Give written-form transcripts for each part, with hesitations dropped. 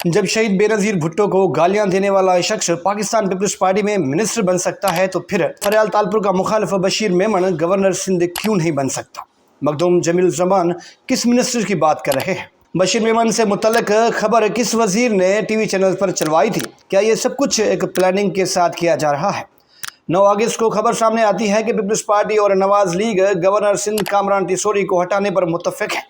जब शहीद बेनज़ीर भुट्टो को गालियां देने वाला शख्स पाकिस्तान पीपल्स पार्टी में मिनिस्टर बन सकता है तो फिर फरियाल तालपुर का मुखालिफ बशीर मेमन गवर्नर सिंध क्यों नहीं बन सकता। मखदूम जमील ज़मान किस मिनिस्टर की बात कर रहे हैं? बशीर मेमन से मुतल्लिक खबर किस वजीर ने टीवी चैनल पर चलवाई थी? क्या ये सब कुछ एक प्लानिंग के साथ किया जा रहा है? 9 अगस्त को खबर सामने आती है कि पीपल्स पार्टी और नवाज लीग गवर्नर सिंध कामरान टिसोरी को हटाने पर मुत्तफिक है।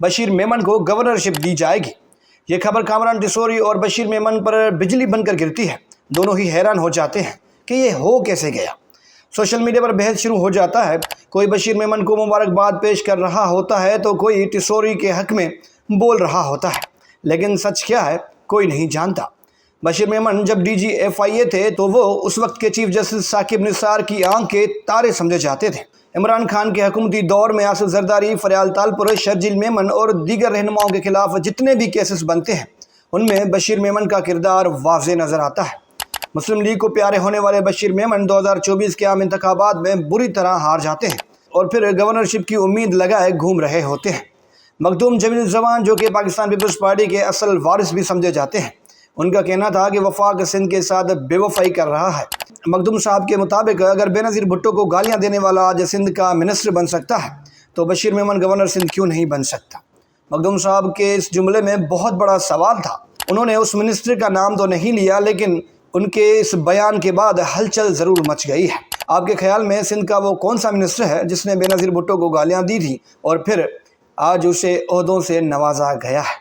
बशीर मेमन को गवर्नरशिप दी जाएगी। ये खबर कामरान टिसोरी और बशीर मेमन पर बिजली बनकर गिरती है। दोनों ही हैरान हो जाते हैं कि ये हो कैसे गया। सोशल मीडिया पर बहस शुरू हो जाता है। कोई बशीर मेमन को मुबारकबाद पेश कर रहा होता है तो कोई टिसोरी के हक में बोल रहा होता है, लेकिन सच क्या है कोई नहीं जानता। बशीर मेमन जब DG FIA थे तो वो उस वक्त के चीफ जस्टिस साकिब निसार की आंख के तारे समझे जाते थे। इमरान खान के हुकूमती दौर में आसिफ जरदारी, फरियाल तालपुर, शर्जील मेमन और दीगर रहनुमाओं के खिलाफ जितने भी केसेस बनते हैं उनमें बशीर मेमन का किरदार वाज़ेह नज़र आता है। मुस्लिम लीग को प्यारे होने वाले बशीर मेमन 2024 के आम इंतखाबात में बुरी तरह हार जाते हैं और फिर गवर्नरशिप की उम्मीद लगाए घूम रहे होते हैं। मखदूम जमील ज़मान जो कि पाकिस्तान पीपल्स पार्टी के असल वारिस भी समझे जाते हैं, उनका कहना था कि वफाक सिंध के साथ बेवफाई कर रहा है। मखदूम साहब के मुताबिक अगर बेनज़ीर भुट्टो को गालियां देने वाला आज सिंध का मिनिस्टर बन सकता है तो बशीर मेमन गवर्नर सिंध क्यों नहीं बन सकता। मखदूम साहब के इस जुमले में बहुत बड़ा सवाल था। उन्होंने उस मिनिस्टर का नाम तो नहीं लिया, लेकिन उनके इस बयान के बाद हलचल ज़रूर मच गई है। आपके ख्याल में सिंध का वो कौन सा मिनिस्टर है जिसने बेनज़ीर भुट्टो को गालियाँ दी थी और फिर आज उसे ओहदों से नवाजा गया है?